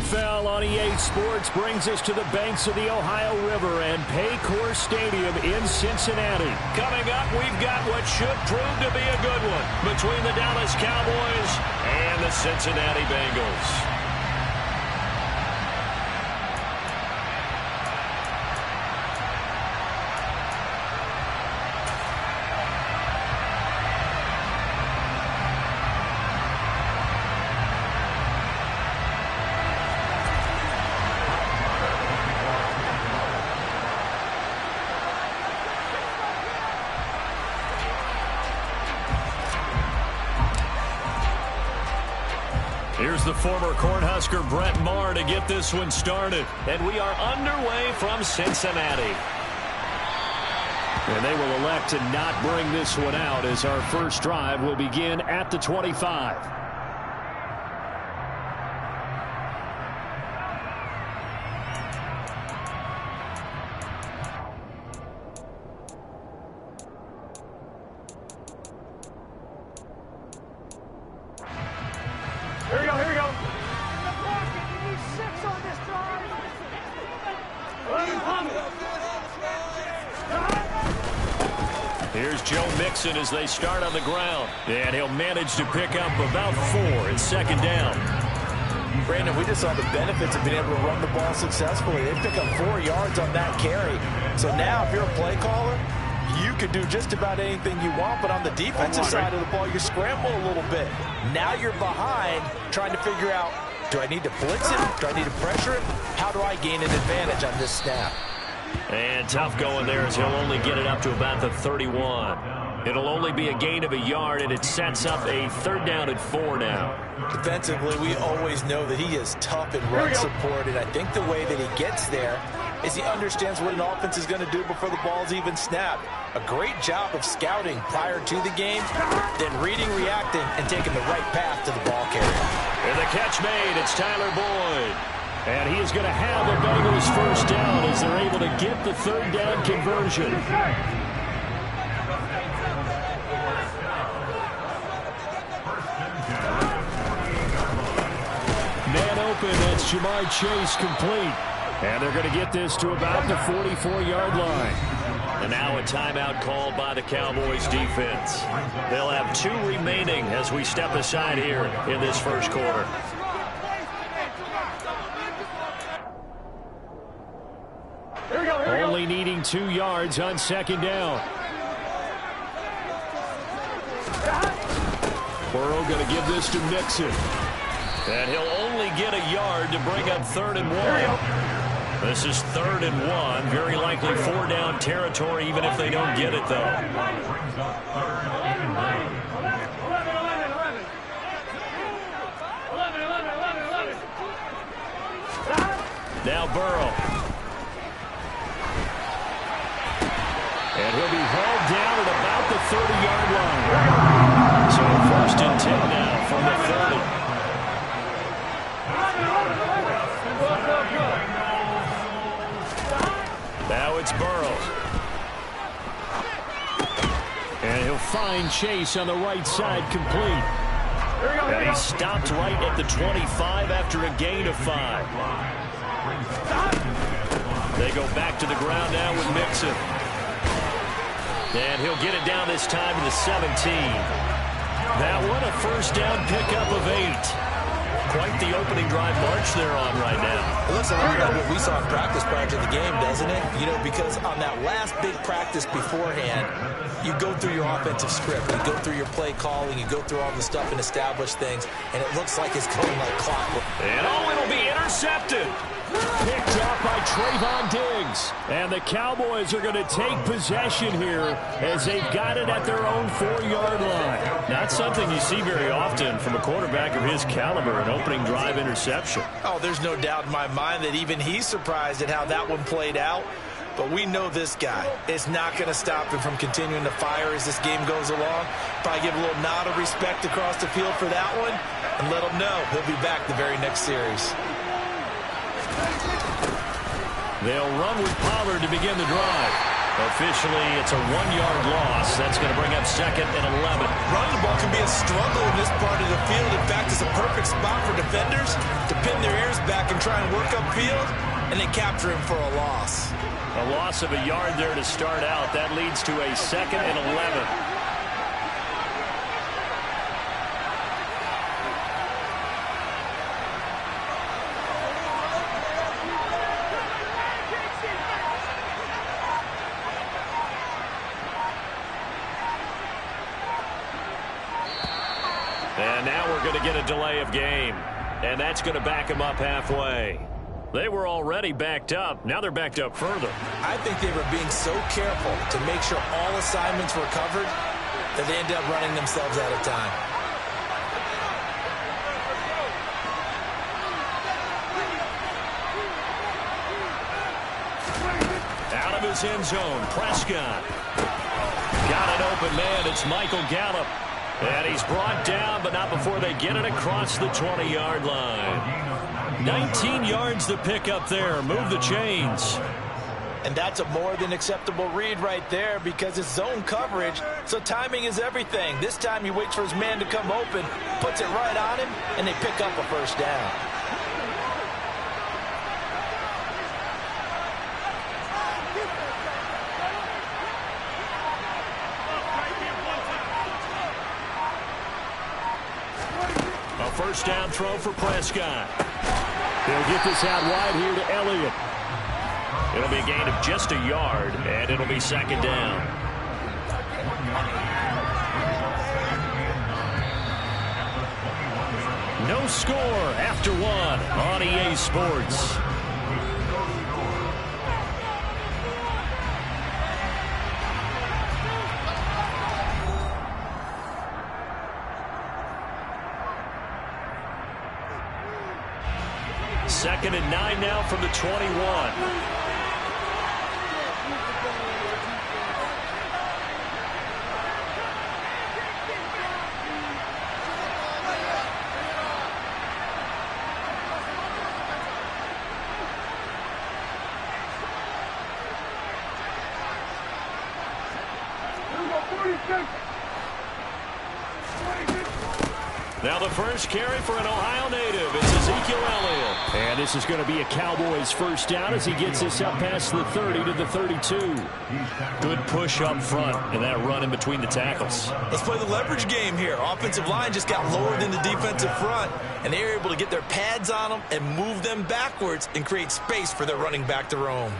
NFL on EA Sports brings us to the banks of the Ohio River and Paycor Stadium in Cincinnati. Coming up, we've got what should prove to be a good one between the Dallas Cowboys and the Cincinnati Bengals. Here's the former Cornhusker Brett Maher to get this one started. And we are underway from Cincinnati. And they will elect to not bring this one out as our first drive will begin at the 25. Here's Joe Mixon as they start on the ground. And he'll manage to pick up about 4 and second down. Brandon, we just saw the benefits of being able to run the ball successfully. They pick up 4 yards on that carry. So now if you're a play caller, you can do just about anything you want. But on the defensive side of the ball, you're scrambling a little bit. Now you're behind trying to figure out, do I need to blitz it? Do I need to pressure it? How do I gain an advantage on this snap? And tough going there as he'll only get it up to about the 31. It'll only be a gain of a yard, and it sets up a 3rd down and 4 now. Defensively, we always know that he is tough in run support, and I think the way that he gets there is he understands what an offense is going to do before the ball's even snapped. A great job of scouting prior to the game, then reading, reacting, and taking the right path to the ball carrier. And the catch made, it's Tyler Boyd. And he is going to have the Bengals first down as they're able to get the 3rd down conversion. Man open, that's Jamar Chase complete. And they're going to get this to about the 44-yard line. And now a timeout called by the Cowboys defense. They'll have 2 remaining as we step aside here in this first quarter. Only needing 2 yards on 2nd down. Burrow going to give this to Mixon. And he'll only get a yard to bring up 3rd and 1. This is 3rd and 1. Very likely 4 down territory even if they don't get it, though. Now Burrow. And he'll be hauled down at about the 30-yard line. So 1st and 10 now from the 30. Now it's Burrow. And he'll find Chase on the right side complete. And he stopped right at the 25 after a gain of 5. They go back to the ground now with Mixon. And he'll get it down this time to the 17. That one a 1st down pickup of 8. Quite the opening drive march they're on right now. It looks a lot like what we saw in practice prior to the game, doesn't it? You know, because on that last big practice beforehand, you go through your offensive script, you go through your play calling, you go through all the stuff and establish things, and it looks like it's going like clockwork. And it'll be intercepted. Picked off by Trayvon Diggs. And the Cowboys are going to take possession here as they've got it at their own 4-yard line. Not something you see very often from a quarterback of his caliber, an opening drive interception. Oh, there's no doubt in my mind that even he's surprised at how that one played out. But we know this guy is not going to stop him from continuing to fire as this game goes along. Probably give a little nod of respect across the field for that one and let him know he'll be back the very next series. They'll run with Pollard to begin the drive. Officially, it's a 1-yard loss. That's going to bring up 2nd and 11. Running the ball can be a struggle in this part of the field. In fact, is a perfect spot for defenders to pin their ears back and try and work upfield, and they capture him for a loss. A loss of a yard there to start out. That leads to a 2nd and 11. And now we're going to get a delay of game. And that's going to back them up halfway. They were already backed up. Now they're backed up further. I think they were being so careful to make sure all assignments were covered that they ended up running themselves out of time. Out of his end zone, Prescott. Got an open man. It's Michael Gallup. And he's brought down, but not before they get it across the 20-yard line. 19 yards to pick up there. Move the chains. And that's a more than acceptable read right there because it's zone coverage, so timing is everything. This time he waits for his man to come open, puts it right on him, and they pick up a first down. A first down throw for Prescott. They'll get this out wide here to Elliott. It'll be a gain of just a yard, and it'll be 2nd down. No score after 1 on EA Sports. Second and 9 now from the 21. Now the first carry for an Ohio native. It's Ezekiel Elliott. And this is going to be a Cowboys first down as he gets this up past the 30 to the 32. Good push up front and that run in between the tackles. Let's play the leverage game here. Offensive line just got lower than the defensive front, and they were able to get their pads on them and move them backwards and create space for their running back to roam.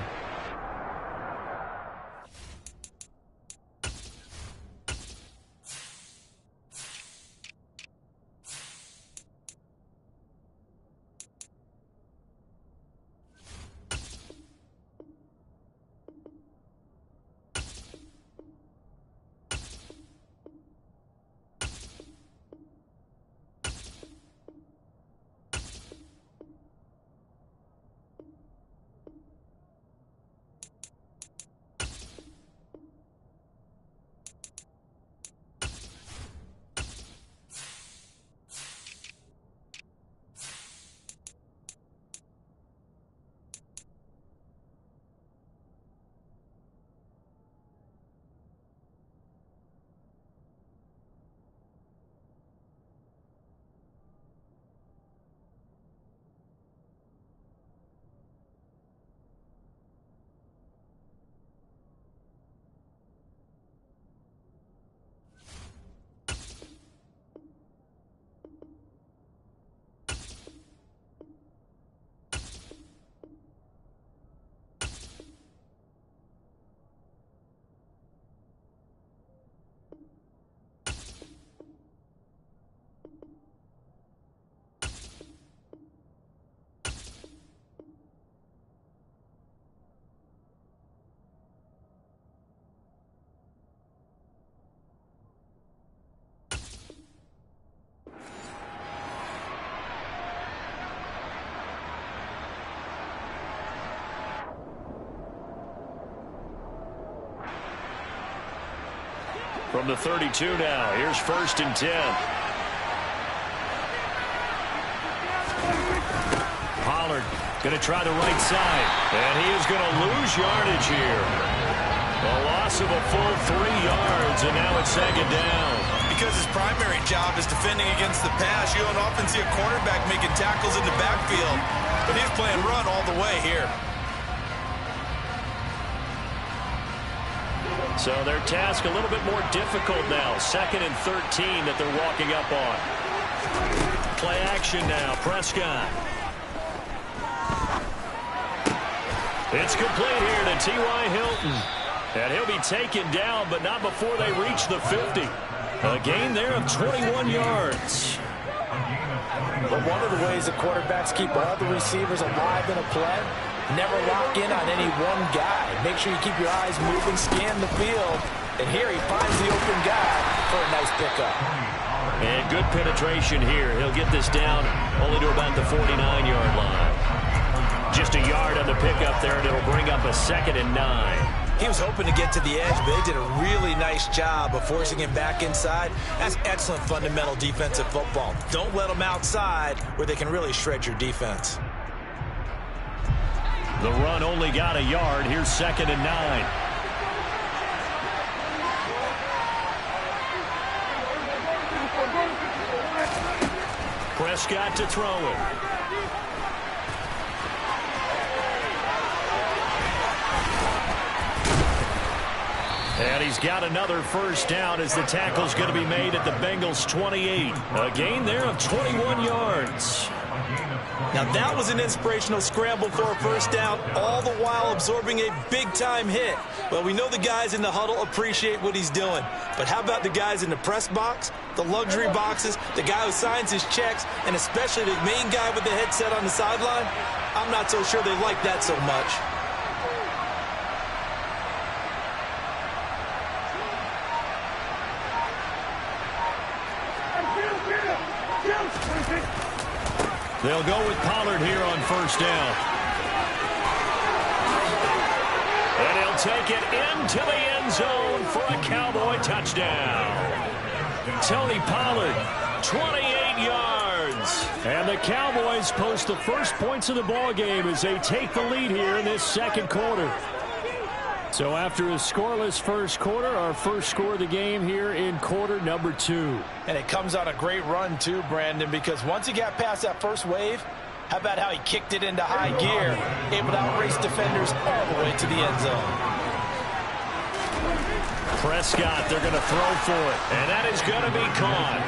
From the 32 now, here's 1st and 10. Pollard going to try the right side, and he is going to lose yardage here. A loss of a full 3 yards, and now it's 2nd down. because his primary job is defending against the pass. You don't often see a cornerback making tackles in the backfield, but he's playing run all the way here. So their task a little bit more difficult now. 2nd and 13 that they're walking up on. Play action now. Prescott. It's complete here to T.Y. Hilton. And he'll be taken down, but not before they reach the 50. A gain there of 21 yards. But one of the ways the quarterbacks keep all the receivers alive in a play, never lock in on any one guy. Make sure you keep your eyes moving, scan the field. And here he finds the open guy for a nice pickup. And good penetration here. He'll get this down only to about the 49-yard line. Just a yard on the pickup there, and it'll bring up a 2nd and 9. He was hoping to get to the edge, but they did a really nice job of forcing him back inside. That's excellent fundamental defensive football. Don't let them outside where they can really shred your defense. The run only got a yard. Here's 2nd and 9. Prescott to throw it. And he's got another first down as the tackle's going to be made at the Bengals' 28. A gain there of 21 yards. Now that was an inspirational scramble for a first down, all the while absorbing a big-time hit. Well, we know the guys in the huddle appreciate what he's doing. But how about the guys in the press box, the luxury boxes, the guy who signs his checks, and especially the main guy with the headset on the sideline? I'm not so sure they like that so much. They'll go with Pollard here on first down. And he'll take it into the end zone for a Cowboy touchdown. Tony Pollard, 28 yards. And the Cowboys post the first points of the ballgame as they take the lead here in this second quarter. So after a scoreless first quarter, our first score of the game here in quarter number 2. And it comes on a great run too, Brandon, because once he got past that first wave, how about how he kicked it into high gear, able to outrace defenders all the way to the end zone. Prescott, they're going to throw for it, and that is going to be caught.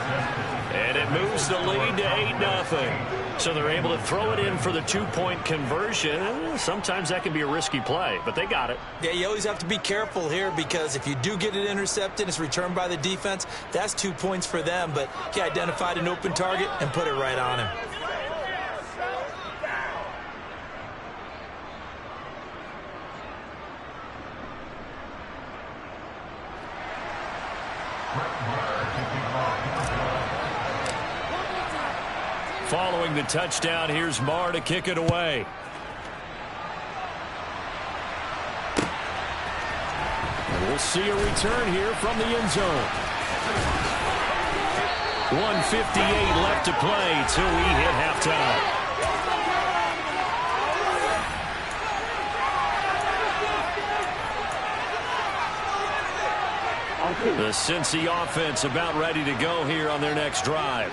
And it moves the lead to 8-0. So they're able to throw it in for the 2-point conversion. Sometimes that can be a risky play, but they got it. Yeah, you always have to be careful here because if you do get it intercepted, it's returned by the defense. That's 2 points for them, but he identified an open target and put it right on him. Following the touchdown, here's Marr to kick it away. And we'll see a return here from the end zone. 1:58 left to play till we hit halftime. The Cincy offense about ready to go here on their next drive.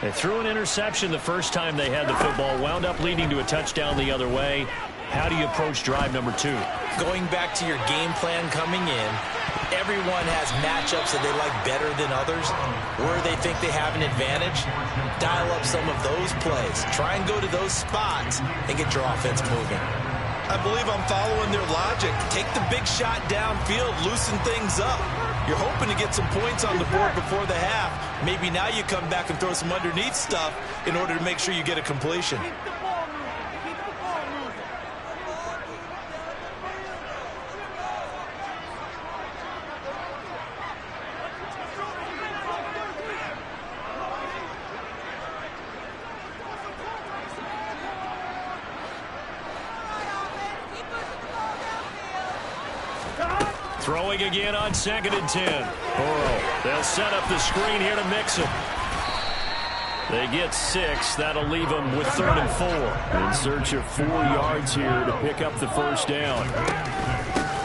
They threw an interception the first time they had the football, wound up leading to a touchdown the other way. How do you approach drive number 2? Going back to your game plan coming in, everyone has matchups that they like better than others. Where they think they have an advantage, dial up some of those plays. Try and go to those spots and get your offense moving. I believe I'm following their logic. Take the big shot downfield, loosen things up. You're hoping to get some points on the board before the half. Maybe now you come back and throw some underneath stuff in order to make sure you get a completion. Throwing again on 2nd and 10. Burrow. They'll set up the screen here to mix him. They get 6. That'll leave them with 3rd and 4. In search of 4 yards here to pick up the first down.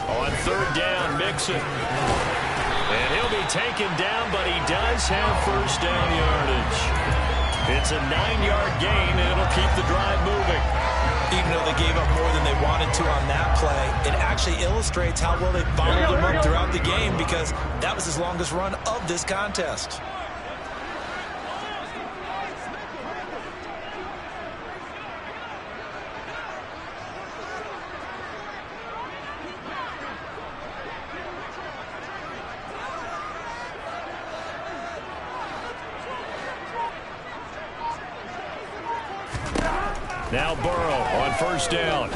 On 3rd down, Mixon. And he'll be taken down, but he does have first down yardage. It's a 9-yard gain, and it'll keep the drive moving. Even though they gave up more than they wanted to on that play, it actually illustrates how well they followed him up throughout the game, because that was his longest run of this contest. Now Burrow on first down.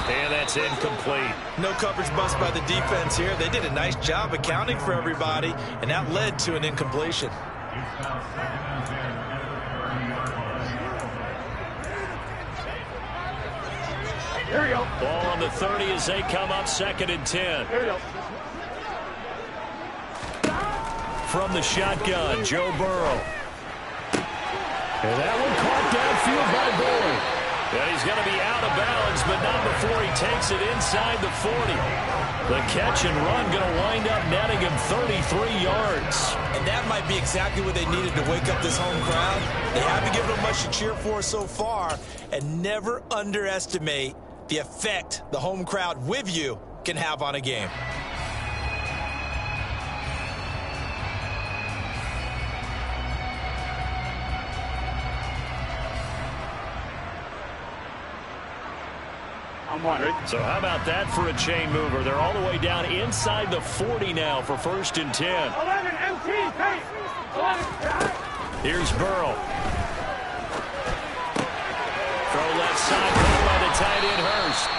And that's incomplete. No coverage bust by the defense here. They did a nice job accounting for everybody, and that led to an incompletion. Here we go. Ball on the 30 as they come up 2nd and 10. Here we go. From the shotgun, Joe Burrow. And that one caught downfield by Boyd. And he's going to be out of bounds, but not before he takes it inside the 40. The catch and run going to wind up netting him 33 yards. And that might be exactly what they needed to wake up this home crowd. They haven't given them much to cheer for so far, and never underestimate the effect the home crowd with you can have on a game. So how about that for a chain mover? They're all the way down inside the 40 now for 1st and 10. 11 MT, hey! 11. Here's Burrow. Throw left side, caught by the tight end Hurst.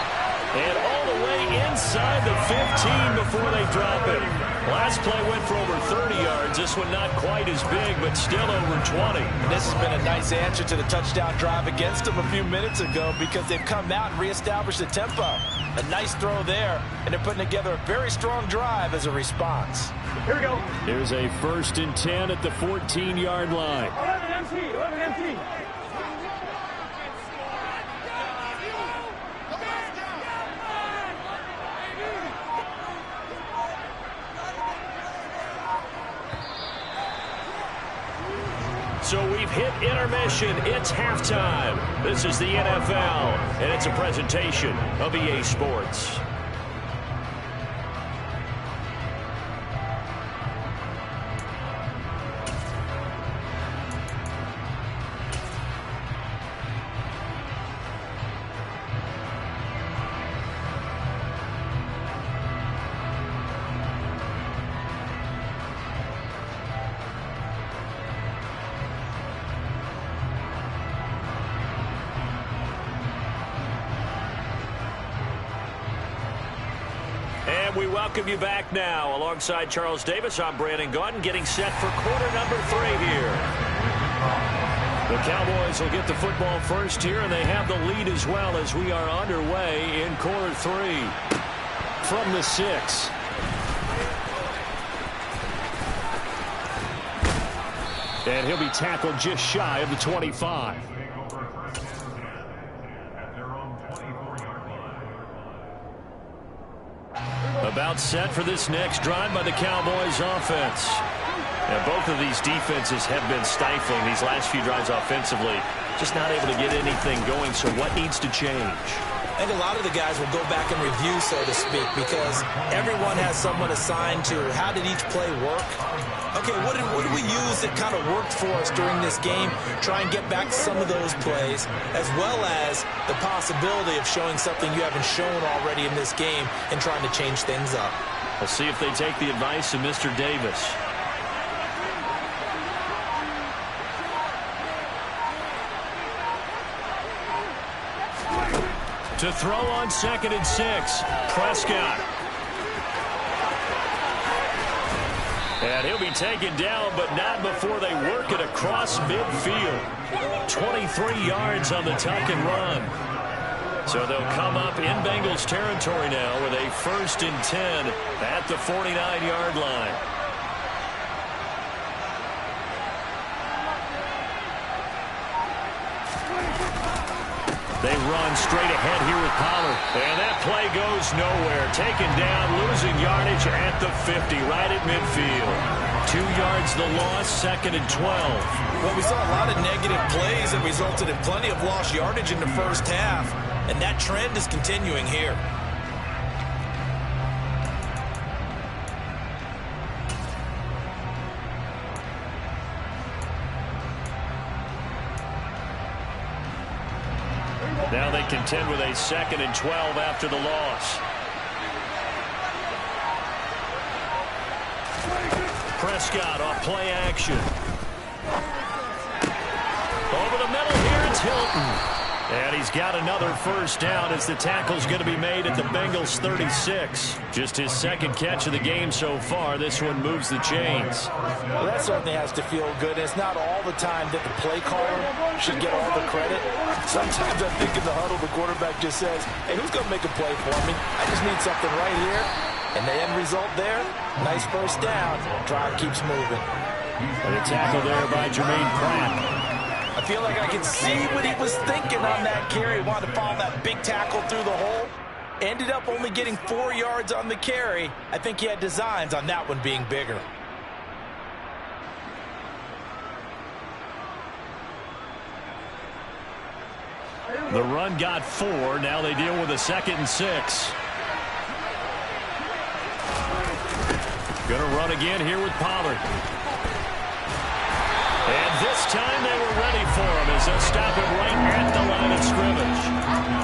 And all the way inside the 15 before they drop it. Last play went for over 30 yards. This one not quite as big, but still over 20. And this has been a nice answer to the touchdown drive against them a few minutes ago, because they've come out and reestablished the tempo. A nice throw there, and they're putting together a very strong drive as a response. Here we go. Here's a 1st and 10 at the 14-yard line. 11 MT, 11 MT. So we've hit intermission. It's halftime. This is the NFL, and it's a presentation of EA Sports. We welcome you back now. Alongside Charles Davis, I'm Brandon Gaudin, getting set for quarter number 3 here. The Cowboys will get the football first here, and they have the lead as well as we are underway in quarter 3. From the 6. And he'll be tackled just shy of the 25. About set for this next drive by the Cowboys offense. Now, both of these defenses have been stifling these last few drives offensively. Just not able to get anything going, so what needs to change? I think a lot of the guys will go back and review, so to speak, because everyone has someone assigned to how did each play work. Okay, what did we use that kind of worked for us during this game? Try and get back some of those plays, as well as the possibility of showing something you haven't shown already in this game and trying to change things up. We'll see if they take the advice of Mr. Davis. To throw on 2nd and 6, Prescott. And he'll be taken down, but not before they work it across midfield. 23 yards on the tuck and run. So they'll come up in Bengals territory now with a 1st and 10 at the 49-yard line. They run straight ahead here with Pollard. And that play goes nowhere. Taken down, losing yardage at the 50, right at midfield. 2 yards the loss, 2nd and 12. Well, we saw a lot of negative plays that resulted in plenty of lost yardage in the first half. And that trend is continuing here. Now they contend with a 2nd and 12 after the loss. Prescott off play action. Over the middle here, it's Hilton. And he's got another first down as the tackle's going to be made at the Bengals' 36. Just his 2nd catch of the game so far. This one moves the chains. Well, that certainly has to feel good. It's not all the time that the play caller should get all the credit. Sometimes I think in the huddle, the quarterback just says, hey, who's going to make a play for me? I just need something right here. And the end result there, nice first down. Drive keeps moving. And a tackle there by Jermaine Pratt. I feel like I can see what he was thinking on that carry. He wanted to follow that big tackle through the hole. Ended up only getting 4 yards on the carry. I think he had designs on that one being bigger. The run got 4. Now they deal with a 2nd and 6. Gonna run again here with Pollard. And this time they were ready for him as they'll stop him right at the line of scrimmage.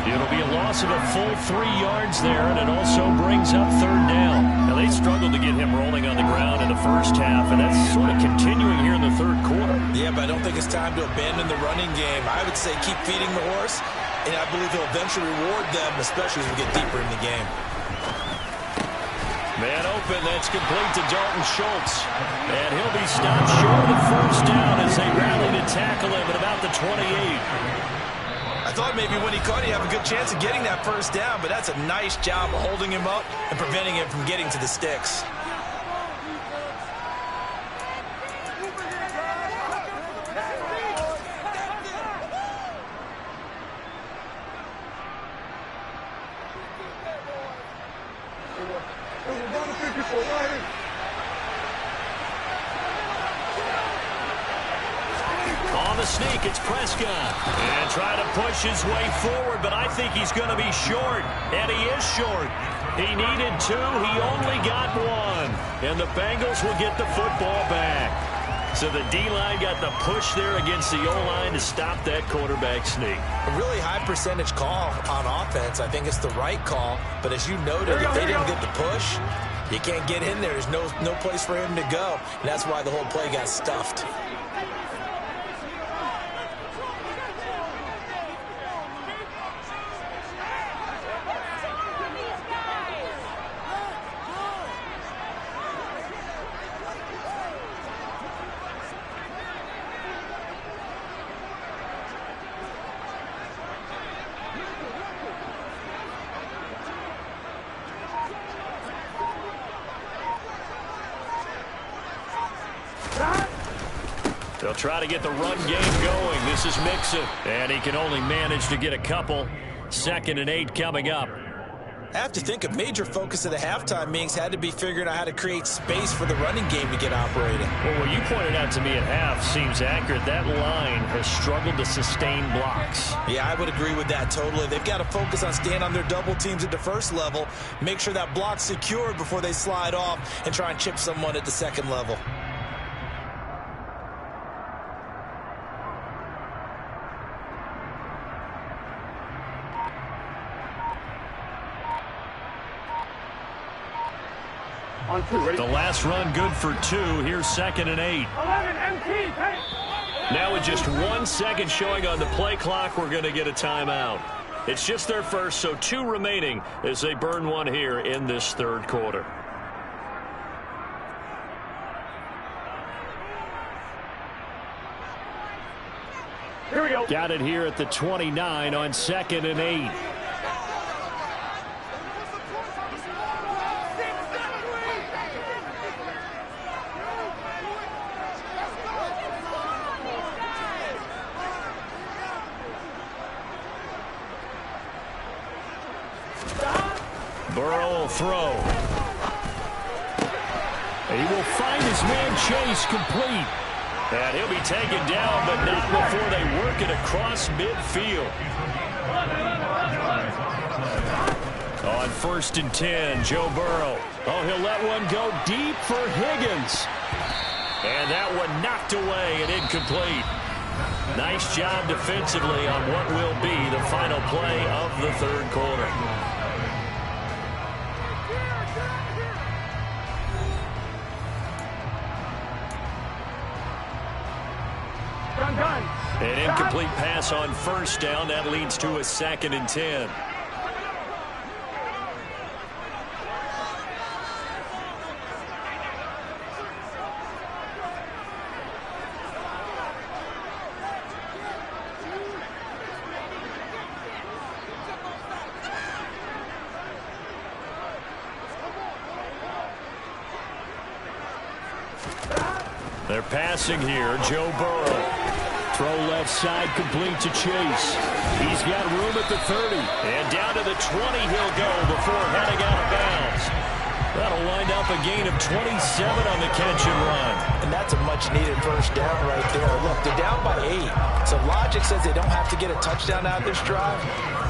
It'll be a loss of a full 3 yards there, and it also brings up 3rd down. Now, they struggled to get him rolling on the ground in the first half, and that's sort of continuing here in the 3rd quarter. Yeah, but I don't think it's time to abandon the running game. I would say keep feeding the horse, and I believe he'll eventually reward them, especially as we get deeper in the game. Man open, that's complete to Dalton Schultz. And he'll be stopped short of the first down as they rally to tackle him at about the 28. I thought maybe when he caught, he'd have a good chance of getting that first down, but that's a nice job of holding him up and preventing him from getting to the sticks. On the sneak, it's Prescott. And try to push his way forward, but I think he's going to be short. And he is short. He needed 2. He only got 1. And the Bengals will get the football back. So the D-line got the push there against the O-line to stop that quarterback sneak. A really high percentage call on offense. I think it's the right call. But as you noted, if they didn't get the push, you can't get in there. There's no place for him to go. And that's why the whole play got stuffed. They'll try to get the run game going. This is Mixon, and he can only manage to get a couple. 2nd and 8 coming up. I have to think a major focus of the halftime meetings had to be figuring out how to create space for the running game to get operating. Well, what you pointed out to me at half seems accurate. That line has struggled to sustain blocks. Yeah, I would agree with that totally. They've got to focus on staying on their double teams at the first level, make sure that block's secured before they slide off and try and chip someone at the second level. The last run good for 2. Here's 2nd and 8. 11 MT, Now with just 1 second showing on the play clock, we're going to get a timeout. It's just their first, so 2 remaining as they burn 1 here in this 3rd quarter. Here we go. Got it here at the 29 on 2nd and 8. Burrow will throw. He will find his man Chase complete. And he'll be taken down, but not before they work it across midfield. On 1st and 10, Joe Burrow. Oh, he'll let one go deep for Higgins. And that one knocked away and incomplete. Nice job defensively on what will be the final play of the 3rd quarter. An incomplete pass on 1st down. That leads to a 2nd and 10. They're passing here. Joe Burrow. Throw left side, complete to Chase. He's got room at the 30. And down to the 20 he'll go before heading out of bounds. That'll wind up a gain of 27 on the catch and run. And that's a much-needed 1st down right there. Look, they're down by 8. So logic says they don't have to get a touchdown out of this drive.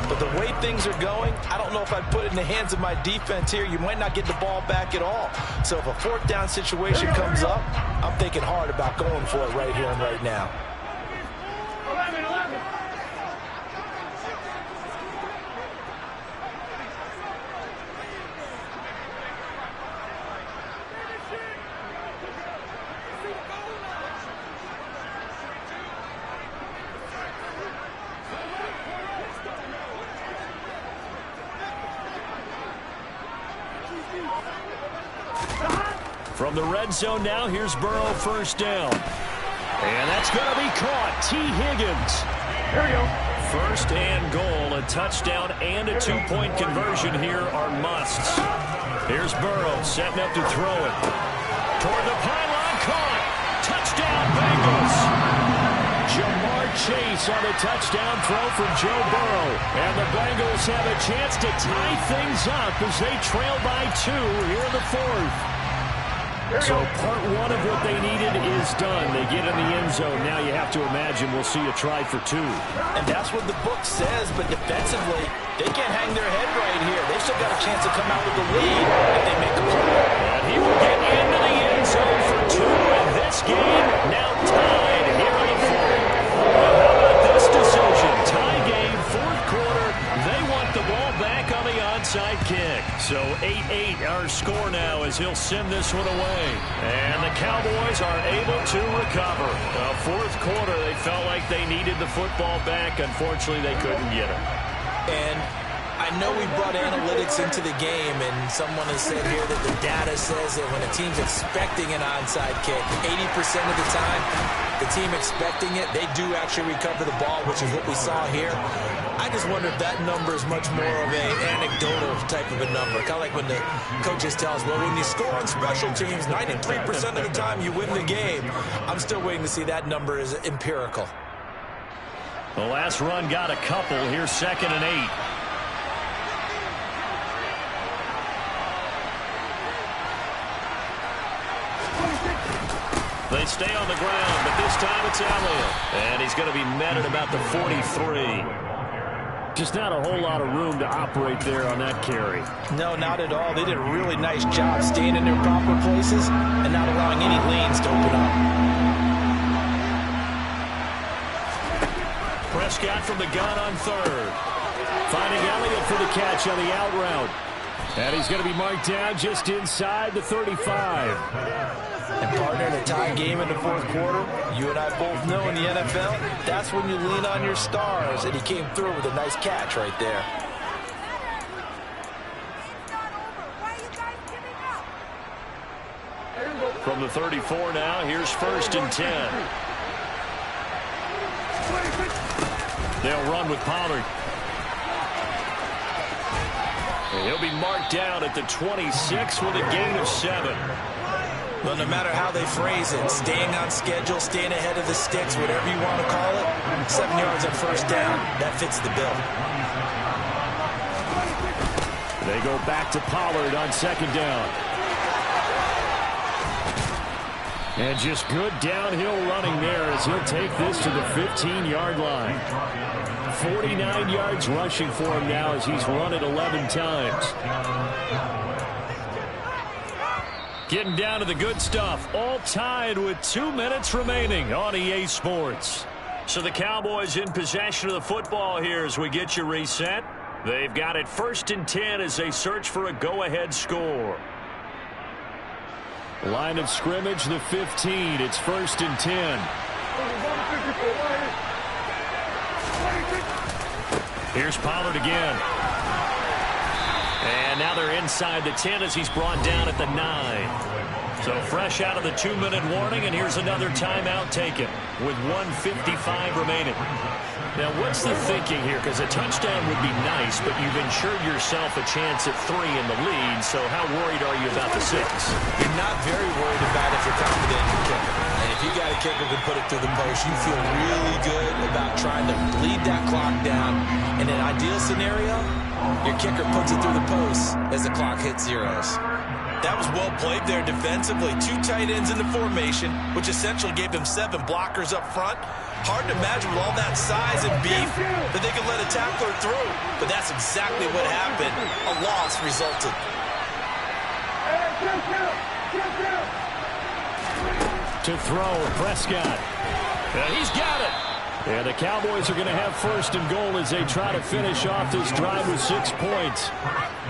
But the way things are going, I don't know if I'd put it in the hands of my defense here. You might not get the ball back at all. So if a 4th down situation comes up, I'm thinking hard about going for it right here and right now. 11. From the red zone now, here's Burrow 1st down. And that's going to be caught. T. Higgins. Here we go. 1st and goal. A touchdown and a 2-point conversion here are musts. Here's Burrow setting up to throw it. Toward the pylon, caught. Touchdown, Bengals. Jamar Chase on the touchdown throw from Joe Burrow. And the Bengals have a chance to tie things up as they trail by 2 here in the 4th. So part 1 of what they needed is done. They get in the end zone. Now you have to imagine we'll see a try for 2. And that's what the book says, but defensively, they can't hang their head right here. They've still got a chance to come out with the lead if they make a play. And he will get into the end zone for 2, and this game now tied here in the 4th. Well, how about this decision? Tie game, 4th quarter. They want the ball back on the onside kick. So 8-8 our score now as he'll send this one away. And the Cowboys are able to recover. The 4th quarter, they felt like they needed the football back. Unfortunately, they couldn't get it. And I know we brought analytics into the game, and someone has said here that the data says that when a team's expecting an onside kick, 80% of the time, the team expecting it, they do actually recover the ball, which is what we saw here. I just wonder if that number is much more of an anecdotal type of a number. Kind of like when the coaches tell us, well, when you score on special teams, 93% of the time you win the game. I'm still waiting to see that number is empirical. The last run got a couple. Here's 2nd and 8. They stay on the ground, but this time it's Elliott. And he's going to be met at about the 43. Just not a whole lot of room to operate there on that carry. No, not at all. They did a really nice job staying in their proper places and not allowing any lanes to open up. Prescott from the gun on 3rd. Finding Elliott for the catch on the out route. And he's going to be marked down just inside the 35. And partner, in a tie game in the 4th quarter, you and I both know in the NFL, that's when you lean on your stars. And he came through with a nice catch right there. From the 34 now, here's 1st and 10. They'll run with Pollard. And he'll be marked down at the 26 with a gain of 7. Well, no matter how they phrase it, staying on schedule, staying ahead of the sticks, whatever you want to call it, 7 yards on 1st down, that fits the bill. They go back to Pollard on second down. And just good downhill running there as he'll take this to the 15-yard line. 49 yards rushing for him now as he's run it 11 times. Getting down to the good stuff. All tied with 2 minutes remaining on EA Sports. So the Cowboys in possession of the football here as we get you reset. They've got it 1st and 10 as they search for a go-ahead score. Line of scrimmage, the 15. It's 1st and 10. Here's Pollard again. And now they're inside the 10 as he's brought down at the 9. So fresh out of the 2-minute warning, and here's another timeout taken with 1:55 remaining. Now, what's the thinking here? Because a touchdown would be nice, but you've ensured yourself a chance at 3 in the lead, so how worried are you about the 6? You're not very worried about if you're confident in your kicker. And if you got a kicker who can put it through the post, you feel really good about trying to bleed that clock down. In an ideal scenario, your kicker puts it through the post as the clock hits zeros. That was well played there defensively. 2 tight ends in the formation, which essentially gave them 7 blockers up front. Hard to imagine with all that size and beef that they could let a tackler through. But that's exactly what happened. A loss resulted. To throw, Prescott. He's got it. And the Cowboys are going to have 1st and goal as they try to finish off this drive with 6 points.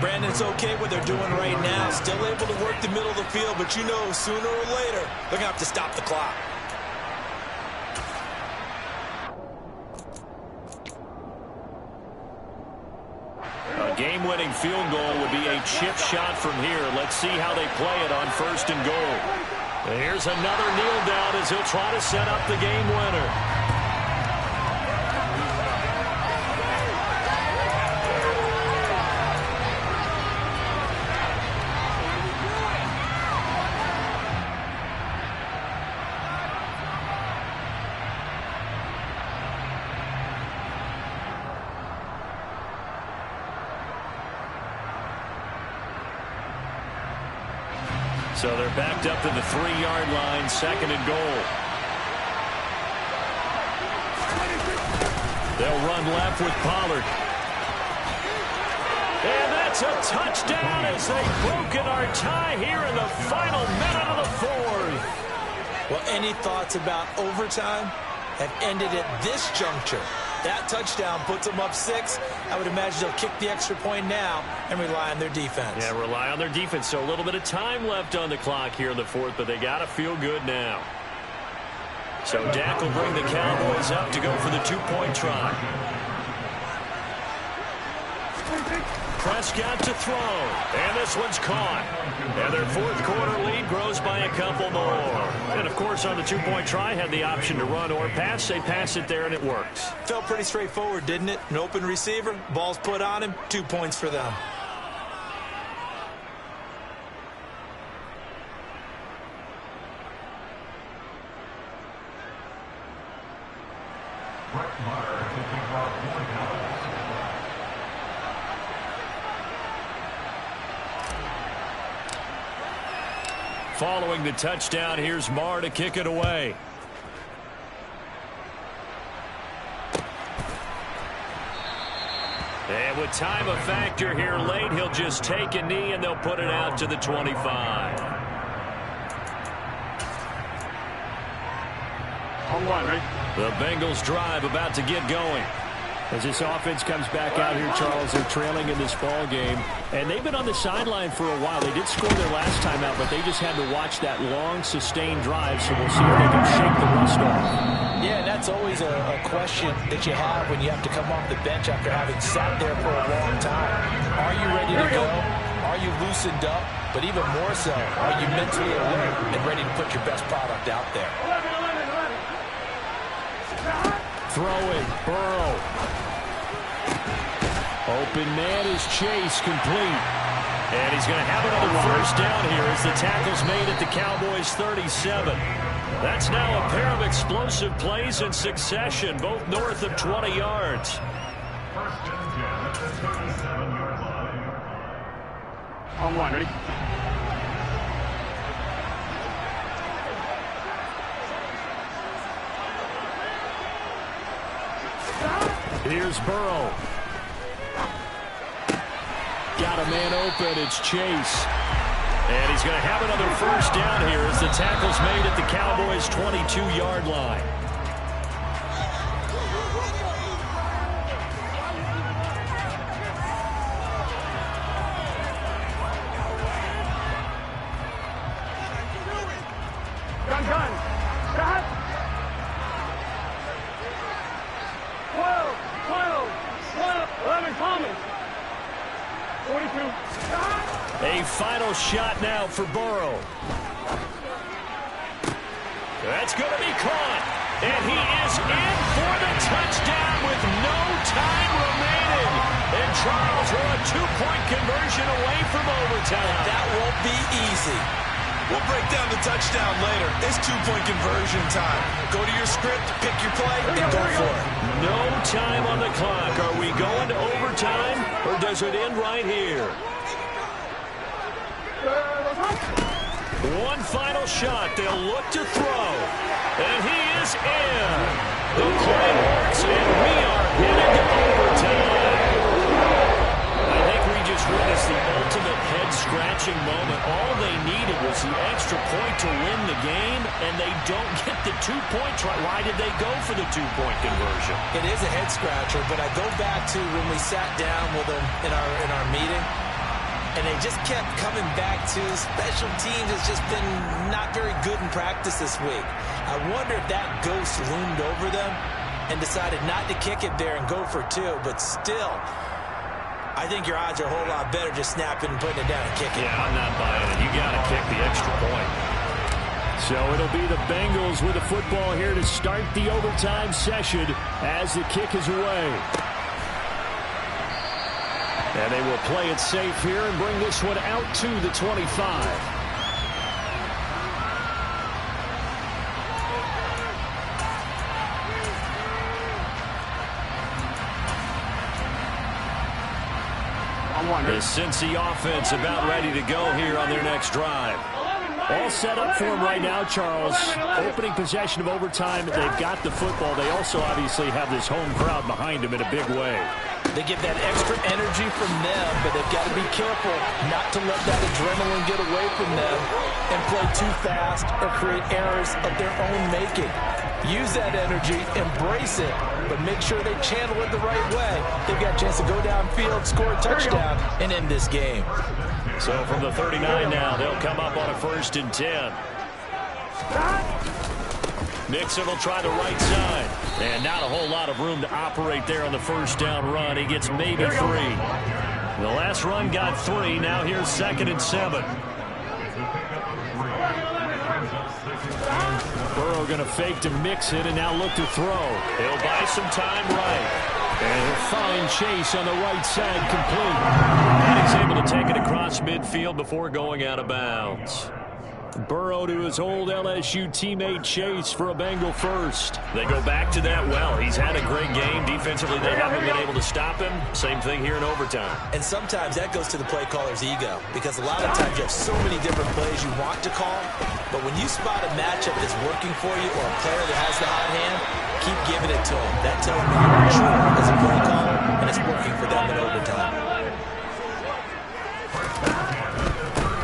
Brandon, it's okay what they're doing right now. Still able to work the middle of the field, but you know sooner or later they're going to have to stop the clock. A game-winning field goal would be a chip shot from here. Let's see how they play it on 1st and goal. Here's another kneel down as he'll try to set up the game winner. So they're backed up to the 3-yard line, 2nd and goal. They'll run left with Pollard. And that's a touchdown as they've broken our tie here in the final minute of the 4th. Well, any thoughts about overtime have ended at this juncture. That touchdown puts them up 6. I would imagine they'll kick the extra point now and rely on their defense. Yeah, rely on their defense. So a little bit of time left on the clock here in the 4th, but they got to feel good now. So Dak will bring the Cowboys up to go for the 2-point try. Prescott to throw, and this one's caught. And their 4th quarter lead grows by a couple more. And, of course, on the 2-point try, had the option to run or pass. They pass it there, and it works. Felt pretty straightforward, didn't it? An open receiver, ball's put on him, 2 points for them. Following the touchdown, here's Marr to kick it away. And with time a factor here late, he'll just take a knee and they'll put it out to the 25. On 1, right? The Bengals drive about to get going. As this offense comes back out here, Charles, they're trailing in this ball game. And they've been on the sideline for a while. They did score their last time out, but they just had to watch that long, sustained drive. So we'll see if they can shake the rust off. Yeah, that's always a question that you have when you have to come off the bench after having sat there for a long time. Are you ready to go? Are you loosened up? But even more so, are you mentally alert and ready to put your best product out there? Throwing, Burrow. Open man is Chase, complete. And he's going to have another 1st down here as the tackle's made at the Cowboys' 37. That's now a pair of explosive plays in succession, both north of 20 yards. On one, ready? Here's Burrow. Got a man open. It's Chase. And he's going to have another first down here as the tackle's made at the Cowboys' 22-yard line. Gun. Stop. 12. 11, Thomas. 42. Stop. A final shot now for Burrow. That's going to be caught. And he is in for the touchdown with no time remaining. And Charles, we're a two-point conversion away from overtime. That won't be easy. We'll break down the touchdown later. It's two-point conversion time. Go to your script, pick your play, and go for it. No time on the clock. Are we going to overtime, or does it end right here? One final shot. They'll look to throw. And he is in. The play works, and we are headed to overtime. I think we just witnessed the ultimate head-scratching moment. All they needed was the extra point to win the game, and they don't get the 2-point try. Why did they go for the 2-point conversion? It is a head-scratcher, but I go back to when we sat down with them in our meeting, and they just kept coming back to special teams has just been not very good in practice this week. I wonder if that ghost loomed over them and decided not to kick it there and go for two, but still, I think your odds are a whole lot better just snapping and putting it down and kicking. Yeah, I'm not buying it. You got to kick the extra point. So it'll be the Bengals with the football here to start the overtime session as the kick is away. And they will play it safe here and bring this one out to the 25. The Cincy offense about ready to go here on their next drive. All set up for them right now, Charles. Opening possession of overtime. They've got the football. They also obviously have this home crowd behind them in a big way. They get that extra energy from them, but they've got to be careful not to let that adrenaline get away from them and play too fast or create errors of their own making. Use that energy, embrace it, but make sure they channel it the right way. They've got a chance to go downfield, score a touchdown, and end this game. So from the 39 now, they'll come up on a 1st and 10. Mixon will try the right side. And not a whole lot of room to operate there on the first down run. He gets maybe 3. The last run got 3. Now here's 2nd and 7. Burrow going to fake to Mixon and now look to throw. He'll buy some time right. And he'll find Chase on the right side complete. And he's able to take it across midfield before going out of bounds. Burrow to his old LSU teammate Chase for a Bengal first. They go back to that well. He's had a great game. Defensively, they haven't been able to stop him. Same thing here in overtime. And sometimes that goes to the play caller's ego, because a lot of times you have so many different plays you want to call, but when you spot a matchup that's working for you or a player that has the hot hand, keep giving it to him. That tells me you're mature as a play caller, and it's working for them in overtime.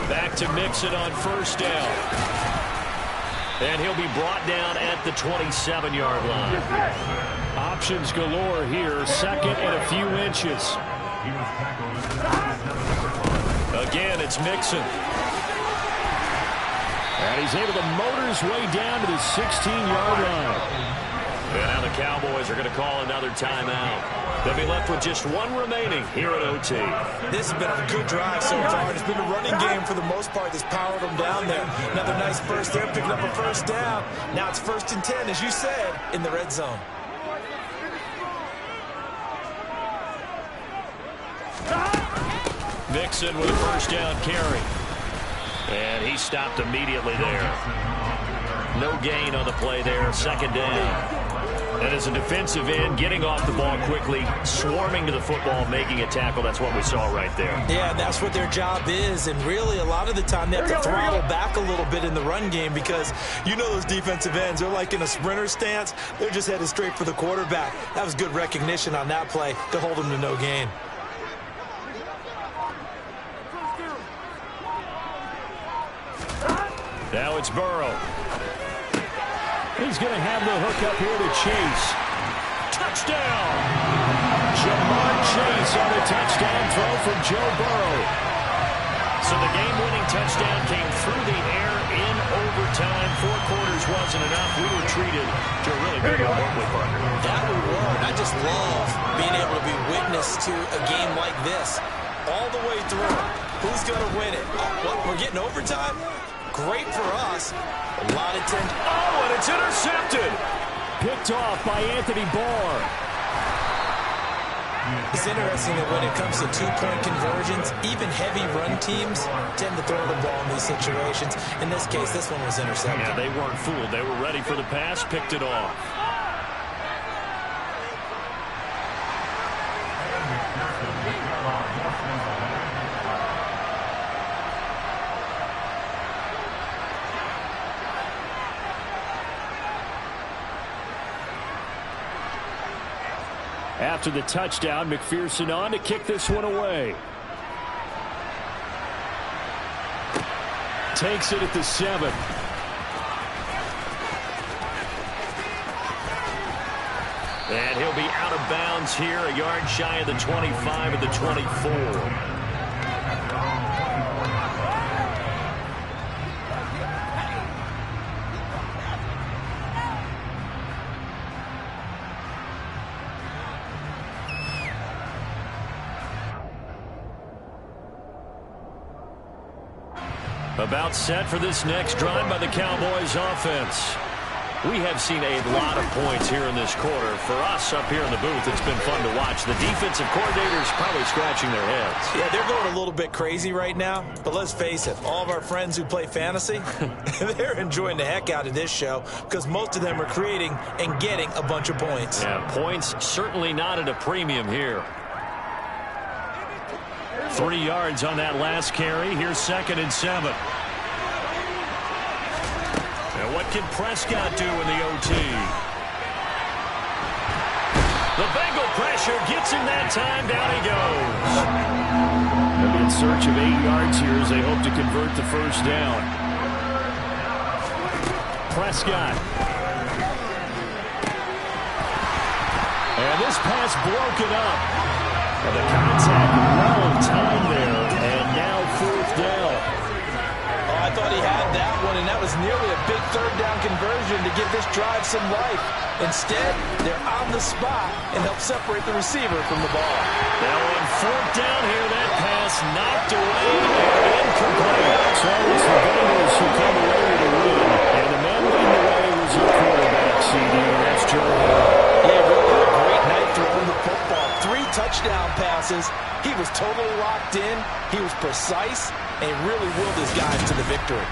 Back to Mixon on first down. And he'll be brought down at the 27-yard line. Options galore here. 2nd and a few inches. Again, it's Mixon. And he's able to motor his way down to the 16-yard line. And now the Cowboys are going to call another timeout. They'll be left with just 1 remaining here at OT. This has been a good drive so far. It's been a running game for the most part that's powered them down there. Another nice burst there, picking up a first down. Now it's 1st and 10, as you said, in the red zone. Mixon with a first down carry. And he stopped immediately there. No gain on the play there. 2nd down. And as a defensive end, getting off the ball quickly, swarming to the football, making a tackle, that's what we saw right there. Yeah, and that's what their job is. And really, a lot of the time, they have to throttle back a little bit in the run game because you know those defensive ends, they're like in a sprinter stance. They're just headed straight for the quarterback. That was good recognition on that play to hold them to no gain. Now it's Burrow. He's going to have the hook up here to Chase. Touchdown! Jamar Chase on a touchdown throw from Joe Burrow. So the game-winning touchdown came through the air in overtime. 4 quarters wasn't enough. We were treated to a really good work partner. That we were, and I just love being able to be witness to a game like this. All the way through. Who's going to win it? What, we're getting overtime? Great for us. A lot of tension. Oh, and it's intercepted. Picked off by Anthony Barr. It's interesting that when it comes to 2-point conversions, even heavy run teams tend to throw the ball in these situations. In this case, this one was intercepted. Yeah, they weren't fooled. They were ready for the pass, picked it off. After the touchdown, McPherson on to kick this one away. Takes it at the 7. And he'll be out of bounds here, a yard shy of the 25 of the 24. About set for this next drive by the Cowboys offense. We have seen a lot of points here in this quarter. For us up here in the booth, it's been fun to watch. The defensive coordinators probably scratching their heads. Yeah, they're going a little bit crazy right now. But let's face it, all of our friends who play fantasy, they're enjoying the heck out of this show because most of them are creating and getting a bunch of points. Yeah, points certainly not at a premium here. 3 yards on that last carry. Here's 2nd and 7. And what can Prescott do in the OT? The Bengal pressure gets him that time. Down he goes. They'll be in search of 8 yards here as they hope to convert the first down. Prescott. And this pass broken up. And the contact well timed there, and now 4th down. Oh, I thought he had that one, and that was nearly a big 3rd down conversion to give this drive some life. Instead, they're on the spot and help separate the receiver from the ball. Now on 4th down here, that pass knocked away and incomplete. So it's the Bengals who come away with a win, and the man leading the way was your quarterback, CD, and that's Joe Burrow. Yeah, really had a great night throwing the football. 3 touchdown passes. He was totally locked in. He was precise and really willed his guys to the victory.